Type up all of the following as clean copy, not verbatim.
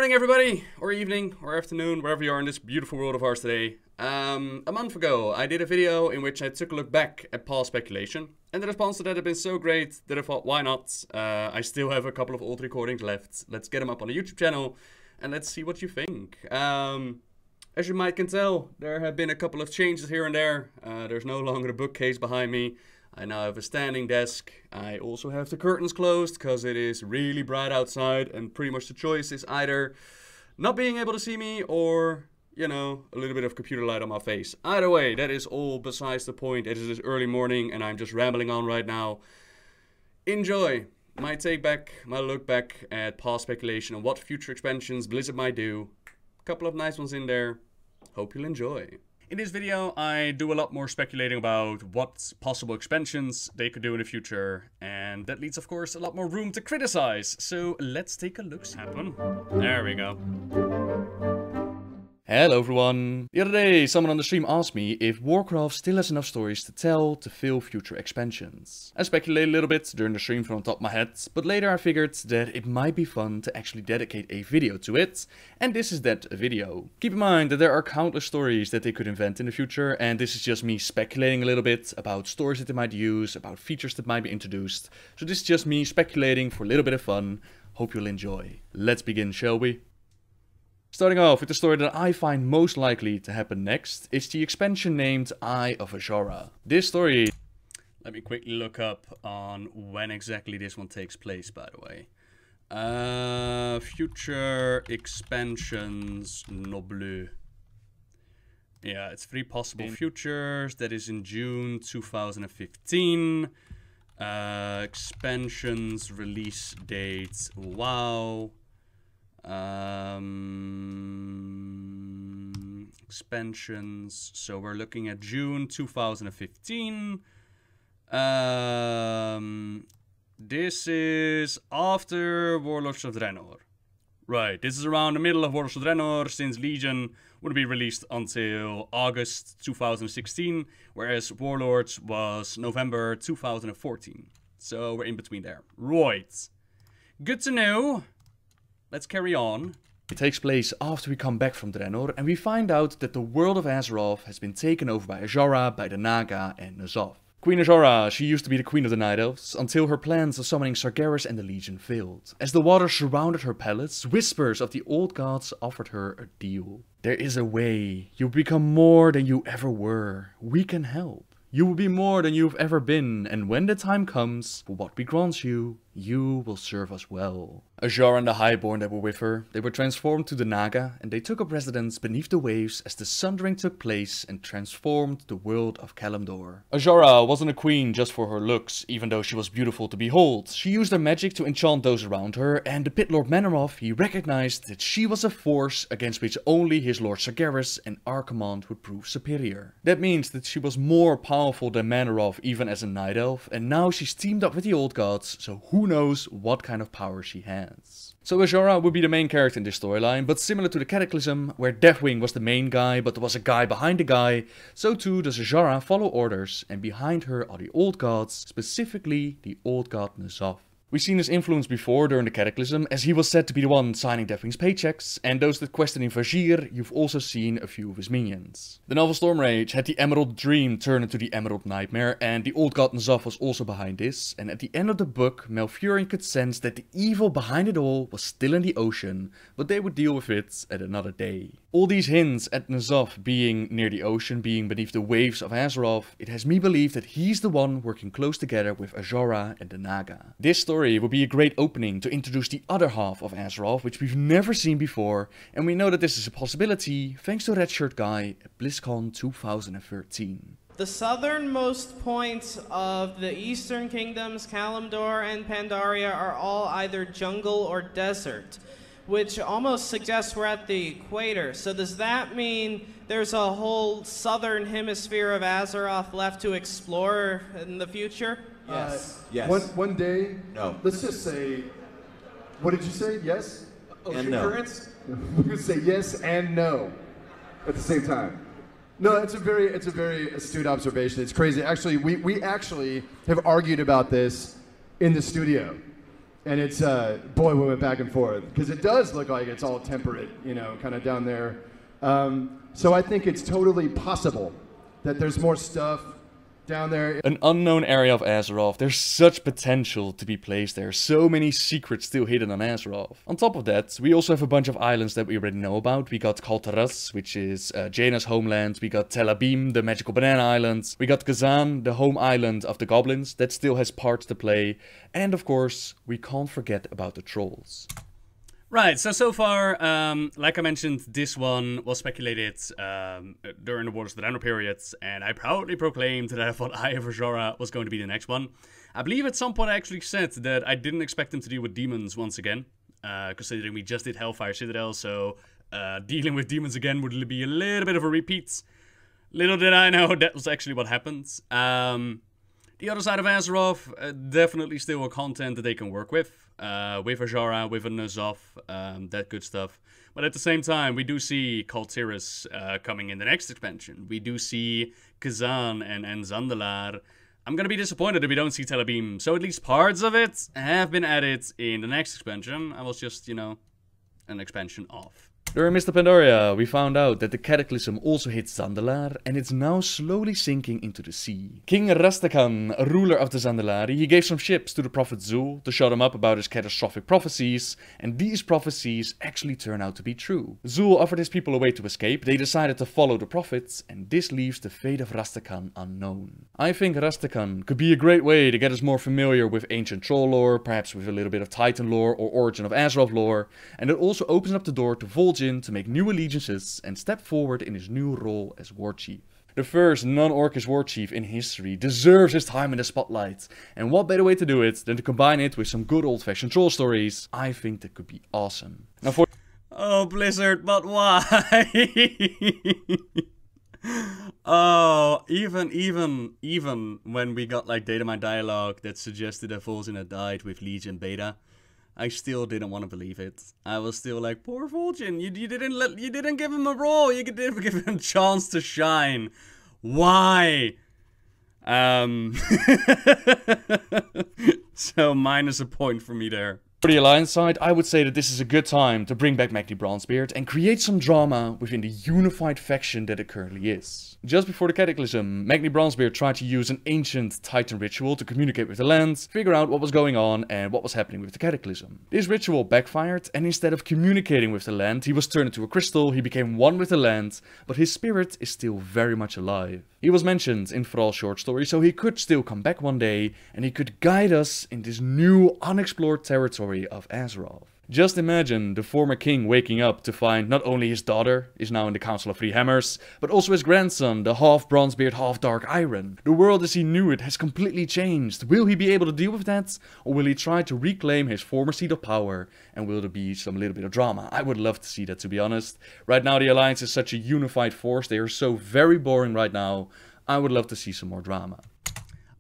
morning, everybody, or evening, or afternoon, wherever you are in this beautiful world of ours today. A month ago, I did a video in which I took a look back at past speculation, and the response to that had been so great that I thought, why not? I still have a couple of old recordings left. Let's get them up on the YouTube channel, and let's see what you think. As you might can tell, there have been a couple of changes here and there. There's no longer a bookcase behind me. I now have a standing desk. I also have the curtains closed because it is really bright outside, and pretty much the choice is either not being able to see me or, you know, a little bit of computer light on my face. Either way, that is all besides the point. It is early morning and I'm just rambling on right now. Enjoy my take back, my look back at past speculation and what future expansions Blizzard might do. A couple of nice ones in there. Hope you'll enjoy. In this video, I do a lot more speculating about what possible expansions they could do in the future, and that leaves, of course, a lot more room to criticize. So let's take a look. Happen. There we go. Hello everyone! The other day, someone on the stream asked me if Warcraft still has enough stories to tell to fill future expansions. I speculated a little bit during the stream from the top of my head, but later I figured that it might be fun to actually dedicate a video to it, and this is that video. Keep in mind that there are countless stories that they could invent in the future, and this is just me speculating a little bit about stories that they might use, about features that might be introduced. So this is just me speculating for a little bit of fun. Hope you'll enjoy. Let's begin, shall we? Starting off with the story that I find most likely to happen next is the expansion named Eye of Azora. This story... Let me quickly look up on when exactly this one takes place, by the way. Future expansions Noble. Yeah, it's 3 possible futures. That is in June 2015. Expansions release dates. Wow. Expansions, so we're looking at June 2015. This is after Warlords of Draenor. Right, this is around the middle of Warlords of Draenor, since Legion wouldn't be released until August 2016, whereas Warlords was November 2014. So we're in between there. Right. Good to know. Let's carry on. It takes place after we come back from Draenor, and we find out that the world of Azeroth has been taken over by Azora, by the Naga and N'Zoth. Queen Azora, she used to be the queen of the Night Elves, until her plans of summoning Sargeras and the Legion failed. As the waters surrounded her palace, whispers of the old gods offered her a deal. There is a way. You become more than you ever were. We can help. You will be more than you've ever been, and when the time comes for what we grant you, you will serve us well. Azora and the Highborn that were with her, they were transformed to the Naga, and they took up residence beneath the waves as the Sundering took place and transformed the world of Kalimdor. Azora wasn't a queen just for her looks, even though she was beautiful to behold. She used her magic to enchant those around her, and the Pit Lord Manoroth, he recognized that she was a force against which only his Lord Sargeras and Archimonde would prove superior. That means that she was more powerful than Manoroth even as a Night Elf, and now she's teamed up with the old gods, so who knows what kind of power she has. So Azora would be the main character in this storyline, but similar to the Cataclysm, where Deathwing was the main guy, but there was a guy behind the guy, so too does Azora follow orders, and behind her are the old gods, specifically the old god N'Zoth. We've seen his influence before during the Cataclysm, as he was said to be the one signing Deathwing's paychecks, and those that question in Vajir, you've also seen a few of his minions. The novel Stormrage had the Emerald Dream turn into the Emerald Nightmare, and the old god N'Zoth was also behind this, and at the end of the book, Malfurion could sense that the evil behind it all was still in the ocean, but they would deal with it at another day. All these hints at N'Zoth being near the ocean, being beneath the waves of Azeroth, it has me believe that he's the one working close together with Azora and the Naga. This story would be a great opening to introduce the other half of Azeroth, which we've never seen before, and we know that this is a possibility thanks to Redshirt Guy at BlizzCon 2013. The southernmost points of the eastern kingdoms, Kalimdor and Pandaria, are all either jungle or desert, which almost suggests we're at the equator. So does that mean there's a whole southern hemisphere of Azeroth left to explore in the future? Yes. Yes. One day. No. Let's just say. What did you say? Yes. And no. Currents? We're gonna say yes and no at the same time. No, it's a very astute observation. It's crazy. Actually, we actually have argued about this in the studio. And it's, boy, we went back and forth. Because it does look like it's all temperate, you know, kind of down there. So I think it's totally possible that there's more stuff down there. An unknown area of Azeroth. There's such potential to be placed there. So many secrets still hidden on Azeroth. On top of that, we also have a bunch of islands that we already know about. We got Kal Taras, which is Jaina's homeland. We got Tel Abim, the magical banana island. We got Kazan, the home island of the goblins. That still has parts to play. And of course, we can't forget about the trolls. Right, so far, like I mentioned, this one was speculated during the Wars of the Draenor periods, and I proudly proclaimed that I thought Eye of Azora was going to be the next one. I believe at some point I actually said that I didn't expect them to deal with demons once again, considering we just did Hellfire Citadel, so dealing with demons again would be a little bit of a repeat. Little did I know that was actually what happened. The other side of Azeroth, definitely still a content that they can work with Azora, with a N'Zoth, that good stuff. But at the same time, we do see Kal Tiras coming in the next expansion. We do see Kazan and Zandalar. I'm gonna be disappointed if we don't see Tel Abim. So at least parts of it have been added in the next expansion. I was just, you know, an expansion off. During Mr. Pandaria, we found out that the Cataclysm also hit Zandalar, and it's now slowly sinking into the sea. King Rastakhan, a ruler of the Zandalari, he gave some ships to the Prophet Zul to shut him up about his catastrophic prophecies, and these prophecies actually turn out to be true. Zul offered his people a way to escape, they decided to follow the prophets, and this leaves the fate of Rastakhan unknown. I think Rastakhan could be a great way to get us more familiar with ancient troll lore, perhaps with a little bit of Titan lore or Origin of Azeroth lore, and it also opens up the door to Vol'jin to make new allegiances and step forward in his new role as war chief. The first non-Orcish war chief in history deserves his time in the spotlight, and what better way to do it than to combine it with some good old-fashioned troll stories. I think that could be awesome. Now for oh, Blizzard, but why? Oh, even when we got like data mine dialogue that suggested that Vol'jin had died with Legion Beta, I still didn't want to believe it. I was still like, poor Vol'jin, you didn't give him a role, you didn't give him a chance to shine. Why? So minus a point for me there. For the Alliance side, I would say that this is a good time to bring back Magni Bronzebeard and create some drama within the unified faction that it currently is. Just before the Cataclysm, Magni Bronzebeard tried to use an ancient Titan ritual to communicate with the land, figure out what was going on and what was happening with the Cataclysm. This ritual backfired, and instead of communicating with the land, he was turned into a crystal, he became one with the land, but his spirit is still very much alive. He was mentioned in Thrall's short story, so he could still come back one day, and he could guide us in this new unexplored territory of Azeroth. Just imagine the former king waking up to find not only his daughter is now in the Council of Three Hammers, but also his grandson, the half Bronzebeard, half Dark Iron. The world as he knew it has completely changed. Will he be able to deal with that? Or will he try to reclaim his former seat of power? And will there be some little bit of drama? I would love to see that, to be honest. Right now the Alliance is such a unified force. They are so very boring right now. I would love to see some more drama.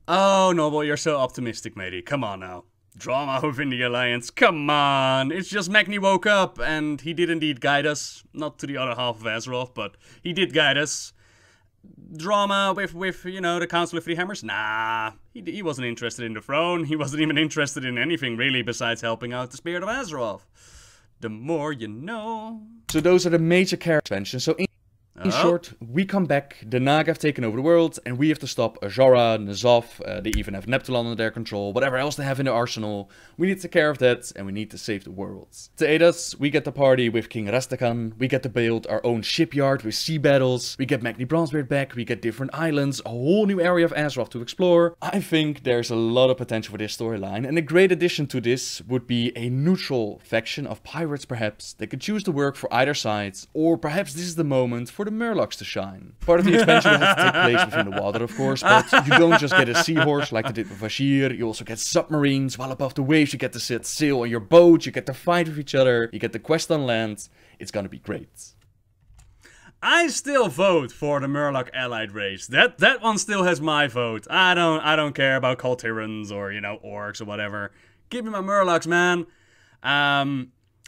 Oh, Noble, you're so optimistic, matey. Come on now. Drama within the Alliance, come on! It's just Magni woke up, and he did indeed guide us. Not to the other half of Azeroth, but he did guide us. Drama with you know, the Council of Three Hammers? Nah, he wasn't interested in the throne. He wasn't even interested in anything, really, besides helping out the Spirit of Azeroth. The more you know. So those are the major character expansions. So in short, we come back, the Naga have taken over the world, and we have to stop Azora, N'Zoth, they even have Neptulon under their control, whatever else they have in their arsenal. We need to take care of that, and we need to save the world. To aid us, we get the party with King Rastakhan, we get to build our own shipyard with sea battles, we get Magni Bronzebeard back, we get different islands, a whole new area of Azeroth to explore. I think there's a lot of potential for this storyline, and a great addition to this would be a neutral faction of pirates perhaps. They could choose to work for either side, or perhaps this is the moment for the Murlocs to shine. Part of the expansion will have to take place within the water, of course, but you don't just get a seahorse like they did with Vashir, you also get submarines, while above the waves you get to set sail on your boat, you get to fight with each other, you get the quest on land. It's gonna be great. I still vote for the Murloc allied race. That one still has my vote. I don't care about Kal Tirans or, you know, orcs or whatever. Give me my Murlocs, man.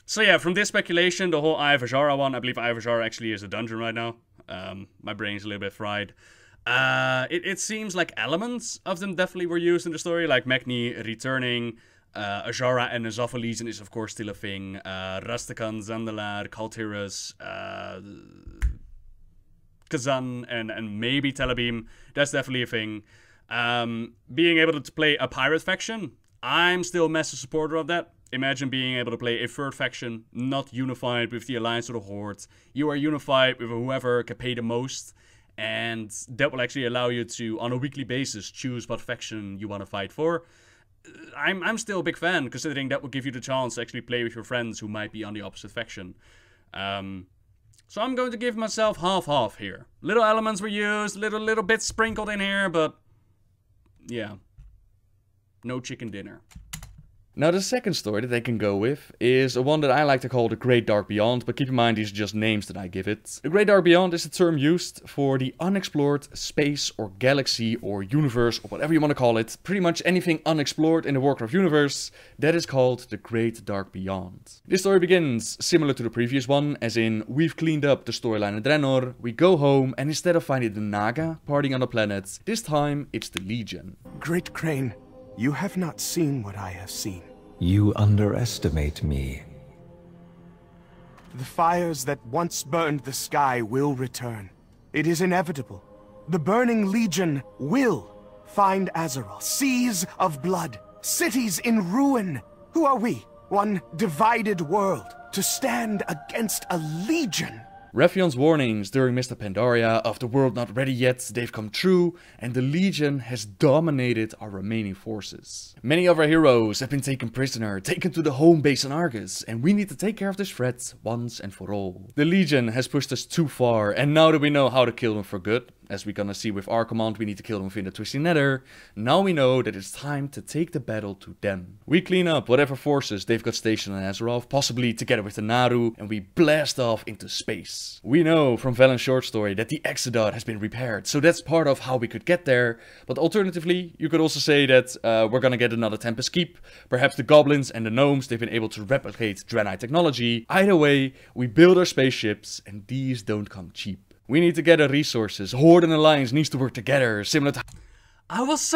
So yeah, from this speculation, the whole Eye of Azora one, I believe Eye of Azora actually is a dungeon right now. My brain's a little bit fried. It seems like elements of them definitely were used in the story, like Magni returning, Ajara and Azova Legion is of course still a thing. Rastakan, Zandalar, Kaltiras, Kazan, and maybe Telebim. That's definitely a thing. Being able to play a pirate faction, I'm still a massive supporter of that. Imagine being able to play a third faction, not unified with the Alliance or the Horde. You are unified with whoever can pay the most, and that will actually allow you to, on a weekly basis, choose what faction you want to fight for. I'm still a big fan, considering that will give you the chance to actually play with your friends who might be on the opposite faction. So I'm going to give myself half-half here. Little elements were used, little bits sprinkled in here, but yeah, no chicken dinner. Now the second story that they can go with is one that I like to call the Great Dark Beyond, but keep in mind these are just names that I give it. The Great Dark Beyond is the term used for the unexplored space or galaxy or universe or whatever you want to call it. Pretty much anything unexplored in the Warcraft universe, that is called the Great Dark Beyond. This story begins similar to the previous one, as in we've cleaned up the storyline in Draenor, we go home, and instead of finding the Naga partying on the planet, this time it's the Legion. Great Crane, you have not seen what I have seen. You underestimate me. The fires that once burned the sky will return. It is inevitable. The Burning Legion will find Azeroth. Seas of blood. Cities in ruin. Who are we? One divided world. To stand against a legion. Raphion's warnings during Mr. Pandaria of the world not ready yet, they've come true, and the Legion has dominated our remaining forces. Many of our heroes have been taken prisoner, taken to the home base on Argus, and we need to take care of this threat once and for all. The Legion has pushed us too far, and now that we know how to kill them for good, as we're gonna see with our command, we need to kill them within the Twisting Nether, now we know that it's time to take the battle to them. We clean up whatever forces they've got stationed on Azeroth, possibly together with the Naru, and we blast off into space. We know from Valen's short story that the Exodot has been repaired, so that's part of how we could get there, but alternatively, you could also say that we're gonna get another Tempest Keep, perhaps the Goblins and the Gnomes, they've been able to replicate Draenei technology. Either way, we build our spaceships, and these don't come cheap. We need to gather resources. Horde and Alliance needs to work together, similar to... I was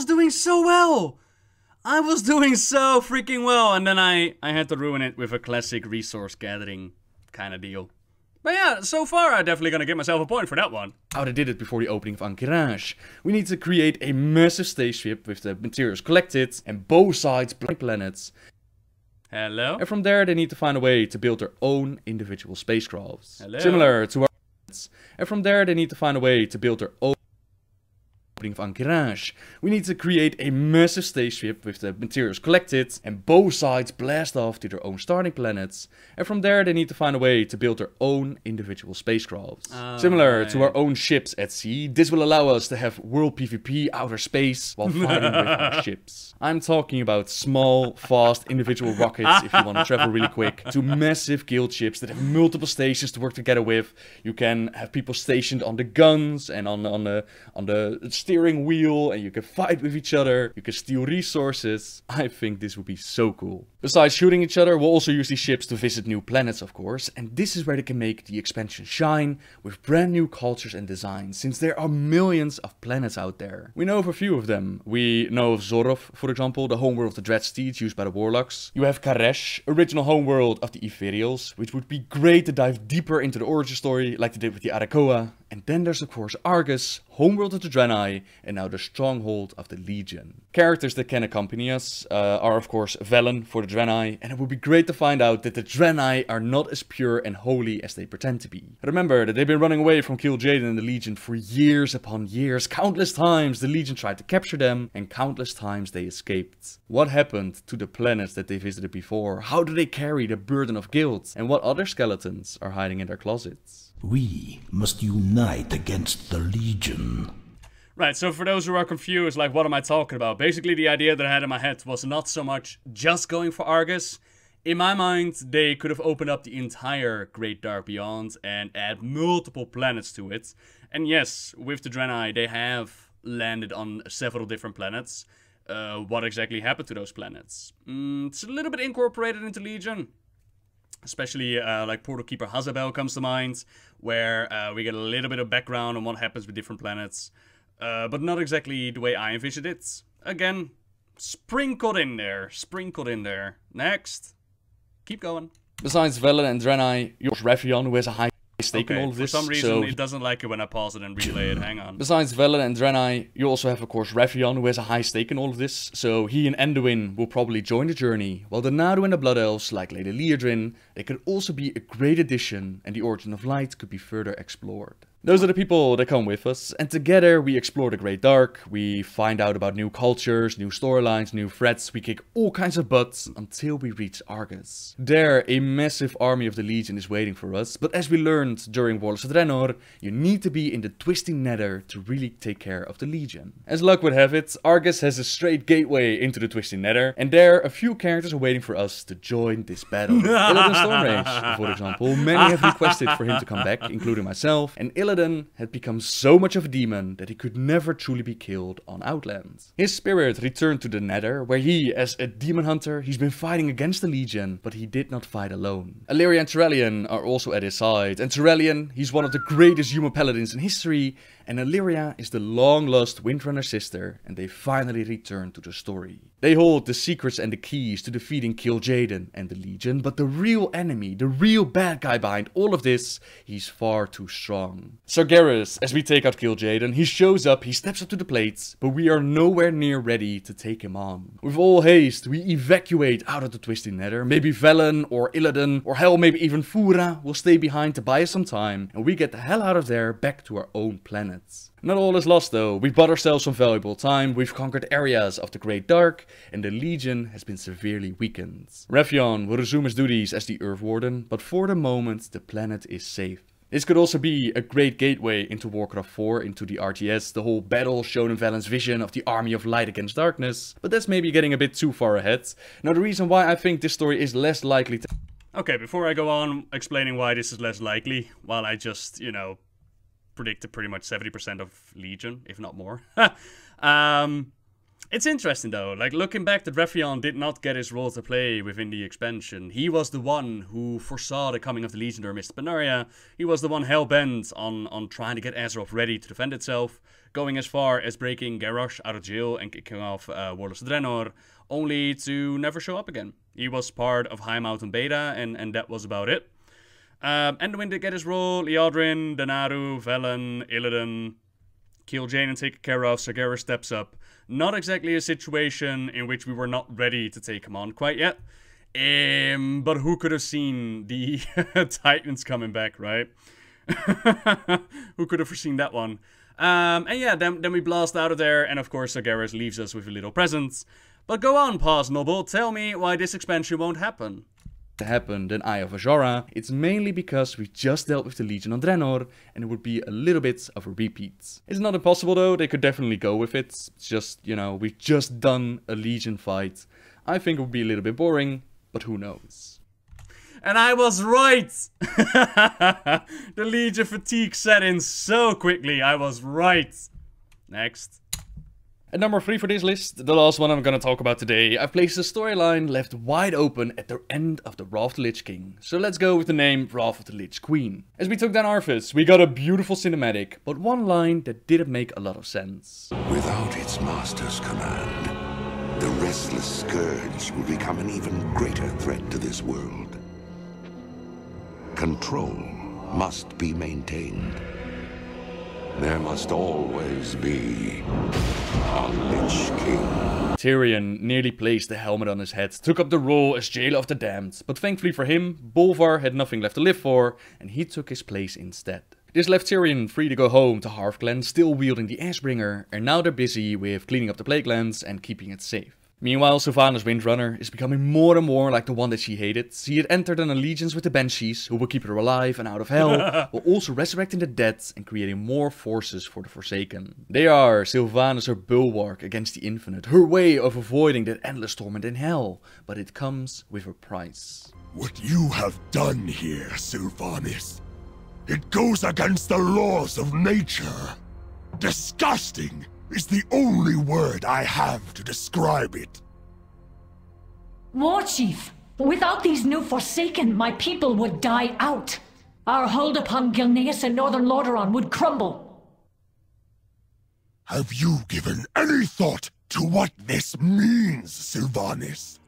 doing so well! I was doing so freaking well, and then I had to ruin it with a classic resource gathering kind of deal. But yeah, so far I'm definitely gonna give myself a point for that one. How they did it before the opening of Ankiraj. We need to create a massive spaceship with the materials collected, and both sides planets. Hello? And from there they need to find a way to build their own individual spacecrafts. Hello? Similar to our... And from there they need to find a way to build their own opening of Ankiraj. We need to create a massive spaceship with the materials collected, and both sides blast off to their own starting planets, and from there they need to find a way to build their own individual spacecrafts. Similar to our own ships at sea, this will allow us to have world PvP outer space while fighting with our ships. I'm talking about small, fast individual rockets if you want to travel really quick, to massive guild ships that have multiple stations to work together with. You can have people stationed on the guns and on the steering wheel, and you can fight with each other, you can steal resources. I think this would be so cool. Besides shooting each other, we'll also use these ships to visit new planets, of course, and this is where they can make the expansion shine with brand new cultures and designs, since there are millions of planets out there. We know of a few of them. We know of Zorov, for example, the homeworld of the Dread Steeds used by the Warlocks. You have Karesh, original homeworld of the Ethereals, which would be great to dive deeper into the origin story like they did with the Arakoa. And then there's of course Argus, homeworld of the Draenei, and now the stronghold of the Legion. Characters that can accompany us are of course Velen for the Draenei, and it would be great to find out that the Draenei are not as pure and holy as they pretend to be. Remember that they've been running away from Kil'jaeden and the Legion for years upon years. Countless times the Legion tried to capture them, and countless times they escaped. What happened to the planets that they visited before? How do they carry the burden of guilt? And what other skeletons are hiding in their closets? We must unite against the Legion. Right, so for those who are confused, like, what am I talking about? Basically, the idea that I had in my head was not so much just going for Argus. In my mind, they could have opened up the entire Great Dark Beyond and add multiple planets to it. And yes, with the Draenei, they have landed on several different planets. What exactly happened to those planets? It's a little bit incorporated into Legion. Especially like Portal Keeper Hazabel comes to mind, where we get a little bit of background on what happens with different planets. But not exactly the way I envisioned it. Again, Sprinkled in there. Sprinkled in there. Next. Keep going. Besides Velen and Draenei, yours Raffion, who has a high stake in all of this. For some reason, it doesn't like it when I pause it and relay it. Hang on. Besides Velen and Draenei, you also have, of course, Raffion, who has a high stake in all of this. So he and Anduin will probably join the journey, while the Nadu and the Blood Elves, like Lady Liadrin, they could also be a great addition, and the Origin of Light could be further explored. Those are the people that come with us, and together we explore the Great Dark, we find out about new cultures, new storylines, new threats, we kick all kinds of butts until we reach Argus. There, a massive army of the Legion is waiting for us, but as we learned during Warlords of Draenor, you need to be in the twisting nether to really take care of the Legion. As luck would have it, Argus has a straight gateway into the twisting nether, and there a few characters are waiting for us to join this battle. Illidan Stormrage, for example, many have requested for him to come back, including myself, and Illidan had become so much of a demon that he could never truly be killed on Outland. His spirit returned to the Nether, where he, as a demon hunter, he's been fighting against the Legion, but he did not fight alone. Illyria and Turellian are also at his side, and Turellian, he's one of the greatest human paladins in history, and Illyria is the long-lost Windrunner sister, and they finally return to the story. They hold the secrets and the keys to defeating Kil'jaeden and the Legion, but the real enemy, the real bad guy behind all of this, he's far too strong. Sargeras, as we take out Kil'jaeden, he shows up, he steps up to the plates, but we are nowhere near ready to take him on. With all haste, we evacuate out of the twisting nether. Maybe Velen or Illidan, or hell, maybe even Fura will stay behind to buy us some time, and we get the hell out of there back to our own planet. Not all is lost though, we've bought ourselves some valuable time, we've conquered areas of the Great Dark, and the Legion has been severely weakened. Raffion will resume his duties as the Earth Warden, but for the moment the planet is safe. This could also be a great gateway into Warcraft 4, into the RTS, the whole battle shown in Valen's vision of the army of light against darkness, but that's maybe getting a bit too far ahead. Now the reason why I think this story is less likely to... Okay, before I go on explaining why this is less likely, while I just, you know, predicted pretty much 70% of Legion, if not more. It's interesting though, like looking back that Raffion did not get his role to play within the expansion. He was the one who foresaw the coming of the Legion during Mist Pandaria. He was the one hell-bent on trying to get Azeroth ready to defend itself, going as far as breaking Garrosh out of jail and kicking off Warlords of Draenor, only to never show up again. He was part of High Mountain Beta, and that was about it. Anduin did get his role, Liadrin, Danaru, Velen, Illidan, Kil'jaeden taken care of, Sargeras steps up. Not exactly a situation in which we were not ready to take him on quite yet. But who could have seen the Titans coming back, right? Who could have foreseen that one? And yeah, then we blast out of there, and of course Sargeras leaves us with a little present. But go on, Paz Noble, tell me why this expansion won't happen. Happened in Eye of Azora, it's mainly because we just dealt with the Legion on Draenor, and it would be a little bit of a repeat. It's not impossible though, they could definitely go with it. It's just, you know, we've just done a Legion fight. I think it would be a little bit boring, but who knows. And I was right! The Legion fatigue set in so quickly, I was right. Next. At number 3 for this list, the last one I'm gonna talk about today, I've placed a storyline left wide open at the end of the Wrath of the Lich King. So let's go with the name Wrath of the Lich Queen. As we took down Arthas, we got a beautiful cinematic, but one line that didn't make a lot of sense. Without its master's command, the restless scourge will become an even greater threat to this world. Control must be maintained. There must always be a Lich King. Tyrion nearly placed the helmet on his head, took up the role as Jailer of the Damned, but thankfully for him, Bolvar had nothing left to live for, and he took his place instead. This left Tyrion free to go home to Hearthglen, still wielding the Ashbringer, and now they're busy with cleaning up the Plaguelands and keeping it safe. Meanwhile, Sylvanas Windrunner is becoming more and more like the one that she hated. She had entered an allegiance with the Banshees, who will keep her alive and out of hell, while also resurrecting the dead and creating more forces for the Forsaken. They are Sylvanas, her bulwark against the infinite, her way of avoiding that endless torment in hell, but it comes with a price. What you have done here, Sylvanas, it goes against the laws of nature. Disgusting is the only word I have to describe it. War Chief, without these new Forsaken, my people would die out. Our hold upon Gilneas and Northern Lordaeron would crumble. Have you given any thought to what this means, Sylvanas?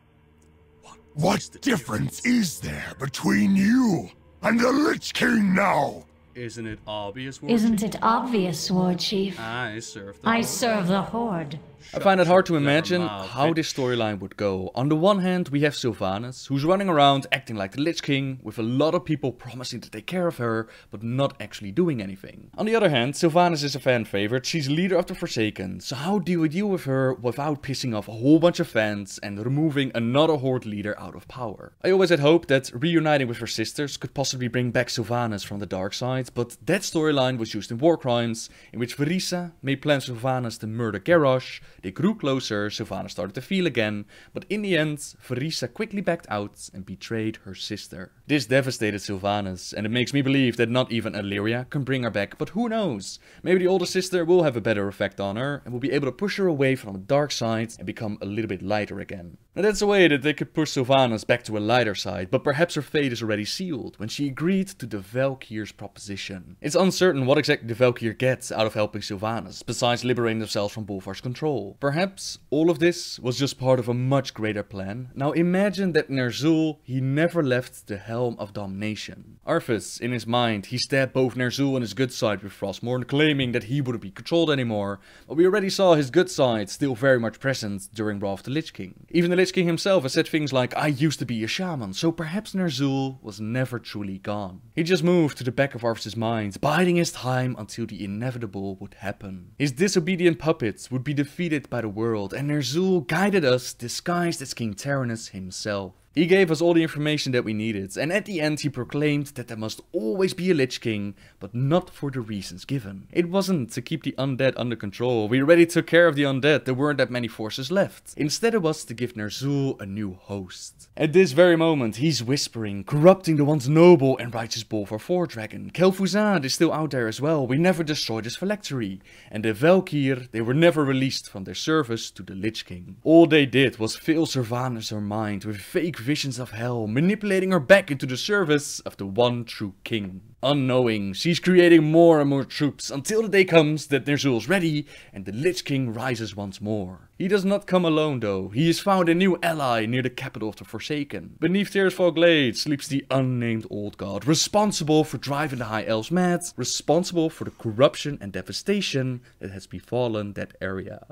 What difference is there between you and the Lich King now? Isn't it obvious, War Chief? Isn't it obvious, War Chief? I serve the I Horde. serve the Horde. I find it hard to Shut your imagine mouth, how bitch. this storyline would go. On the one hand, we have Sylvanas, who's running around acting like the Lich King, with a lot of people promising to take care of her, but not actually doing anything. On the other hand, Sylvanas is a fan favorite, she's leader of the Forsaken, so how do we deal with her without pissing off a whole bunch of fans and removing another Horde leader out of power? I always had hoped that reuniting with her sisters could possibly bring back Sylvanas from the dark side, but that storyline was used in War Crimes, in which Verisa made plans for Sylvanas to murder Garrosh, they grew closer, Sylvanas started to feel again, but in the end, Verisa quickly backed out and betrayed her sister. This devastated Sylvanas, and it makes me believe that not even Illyria can bring her back, but who knows? Maybe the older sister will have a better effect on her, and will be able to push her away from the dark side and become a little bit lighter again. Now that's a way that they could push Sylvanas back to a lighter side, but perhaps her fate is already sealed when she agreed to the Valkyr's proposition. It's uncertain what exactly the Valkyr gets out of helping Sylvanas, besides liberating themselves from Bolvar's control. Perhaps all of this was just part of a much greater plan. Now imagine that Ner'zhul, he never left the helm of domination. Arthas, in his mind, he stabbed both Ner'zhul and his good side with Frostmourne, claiming that he wouldn't be controlled anymore, but we already saw his good side still very much present during Wrath of the Lich King. Even the Lich King himself has said things like, I used to be a shaman, so perhaps Ner'zhul was never truly gone. He just moved to the back of Arthas' mind, biding his time until the inevitable would happen. His disobedient puppets would be defeated by the world, and Ner'zhul guided us disguised as King Tyrannus himself. He gave us all the information that we needed, and at the end he proclaimed that there must always be a Lich King, but not for the reasons given. It wasn't to keep the undead under control, we already took care of the undead, there weren't that many forces left. Instead it was to give Ner'zhul a new host. At this very moment he's whispering, corrupting the once noble and righteous Bolvar Dragon. Kel'Thuzad is still out there as well, we never destroyed his phylactery. And the Valkyr, they were never released from their service to the Lich King. All they did was fill Sylvanas' mind with fake visions of hell, manipulating her back into the service of the one true king. Unknowing, she's creating more and more troops until the day comes that Ner'zhul's ready and the Lich King rises once more. He does not come alone though, he has found a new ally near the capital of the Forsaken. Beneath Tirisfal Glades sleeps the unnamed old god, responsible for driving the High Elves mad, responsible for the corruption and devastation that has befallen that area.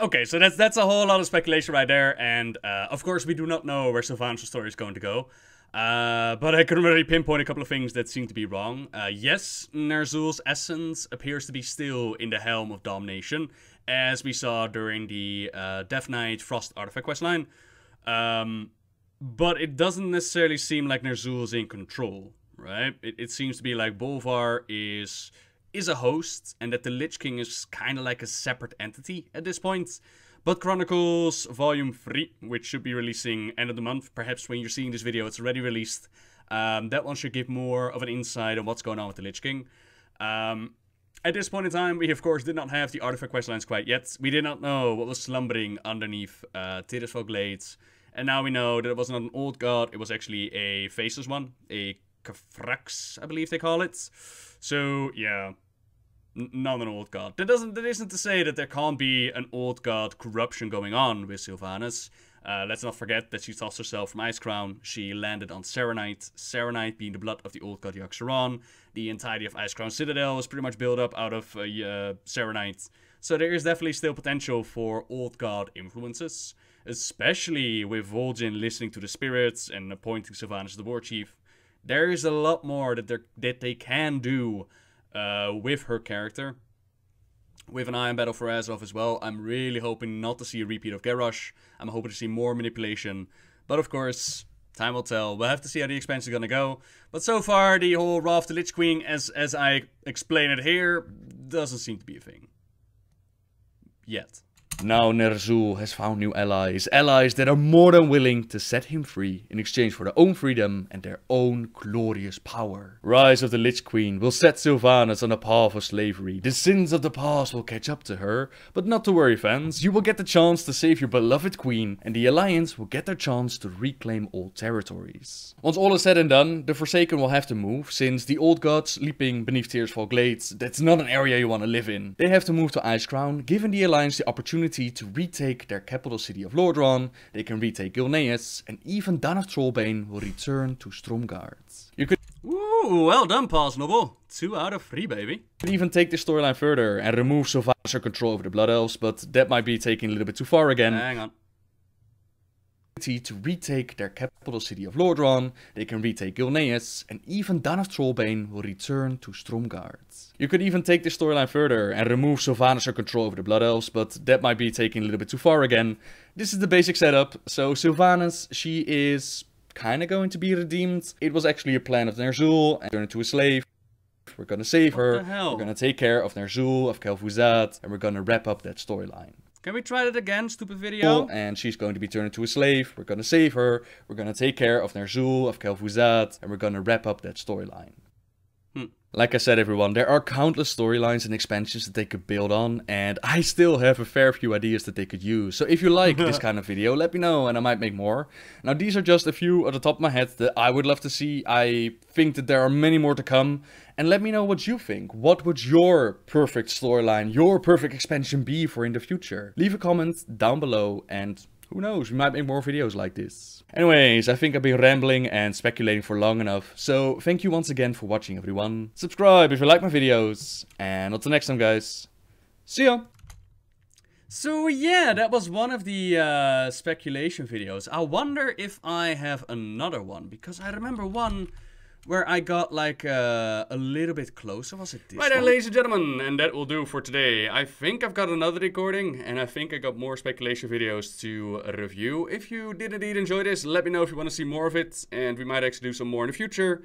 Okay, so that's a whole lot of speculation right there, and of course we do not know where Sylvanas' story is going to go. But I can already pinpoint a couple of things that seem to be wrong. Yes, Ner'zhul's essence appears to be still in the Helm of Domination, as we saw during the Death Knight Frost Artifact questline. But it doesn't necessarily seem like Ner'zhul's in control, right? It seems to be like Bolvar is a host, and that the Lich King is kind of like a separate entity at this point. But Chronicles Volume 3, which should be releasing end of the month, perhaps when you're seeing this video it's already released, that one should give more of an insight on what's going on with the Lich King. At this point in time, we of course did not have the artifact questlines quite yet. We did not know what was slumbering underneath Tirisfal Glades. And now we know that it was not an old god, it was actually a faceless one, a Kafrax, I believe they call it. So, yeah. Not an old god. That isn't to say that there can't be an old god corruption going on with Sylvanas. Let's not forget that she tossed herself from Icecrown. She landed on Serenite. Serenite being the blood of the old god Yogg-Saron. The entirety of Icecrown Citadel is pretty much built up out of Serenite. So there is definitely still potential for old god influences. Especially with Vol'jin listening to the spirits and appointing Sylvanas as the war chief. There is a lot more that they can do with her character. With an eye on Battle for Azeroth as well. I'm really hoping not to see a repeat of Garrosh. I'm hoping to see more manipulation. But of course, time will tell. We'll have to see how the expansion is going to go. But so far, the whole Wrath of the Lich Queen, as I explain it here, doesn't seem to be a thing. Yet. Now Ner'zhul has found new allies, allies that are more than willing to set him free in exchange for their own freedom and their own glorious power. Rise of the Lich Queen will set Sylvanas on a path of slavery. The sins of the past will catch up to her, but not to worry fans, you will get the chance to save your beloved queen and the Alliance will get their chance to reclaim old territories. Once all is said and done, the Forsaken will have to move, since the old gods sleeping beneath Tirisfal Glades, that's not an area you want to live in. They have to move to Icecrown, giving the Alliance the opportunity to retake their capital city of Lordran, they can retake Gilneas, and even Daan of Trollbane will return to Stromgarde. You could Ooh, well done, Pals Noble. 2 out of 3, baby. even take the storyline further and remove Sylvanas' control over the Blood Elves, but that might be taking a little bit too far again. Hang on. To retake their capital city of Lordran, they can retake Gilneas, and even Daan of Trollbane will return to Stromgarde. You could even take the storyline further and remove Sylvanas' control over the Blood Elves, but that might be taking a little bit too far again. This is the basic setup. So Sylvanas, she is kinda going to be redeemed. It was actually a plan of Ner'zhul, and turn into a slave. We're gonna save her, we're gonna take care of Ner'zhul, of Kel'Thuzad, and we're gonna wrap up that storyline. Can we try that again, stupid video? And she's going to be turned into a slave, we're gonna save her, we're gonna take care of Ner'zhul, of Kel'Thuzad, and we're gonna wrap up that storyline. Like I said, everyone, there are countless storylines and expansions that they could build on, and I still have a fair few ideas that they could use. So if you like this kind of video, let me know and I might make more. Now, these are just a few at the top of my head that I would love to see. I think that there are many more to come. And let me know what you think. What would your perfect storyline, your perfect expansion be for in the future? Leave a comment down below, and who knows, we might make more videos like this. Anyways, I think I've been rambling and speculating for long enough. So thank you once again for watching, everyone. Subscribe if you like my videos. And until next time, guys. See ya! So yeah, that was one of the speculation videos. I wonder if I have another one, because I remember one where I got like a little bit closer. Was it this Right then, one? ladies and gentlemen, and that will do for today. I think I've got another recording, and I think I got more speculation videos to review. If you did indeed enjoy this, let me know if you want to see more of it, and we might actually do some more in the future.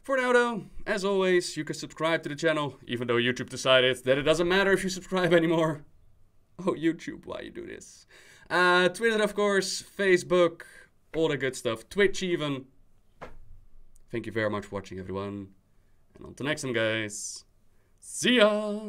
For now though, as always, you can subscribe to the channel, even though YouTube decided that it doesn't matter if you subscribe anymore. Oh, YouTube, why you do this? Twitter, of course, Facebook, all the good stuff, Twitch even. Thank you very much for watching, everyone. And until next time, guys. See ya!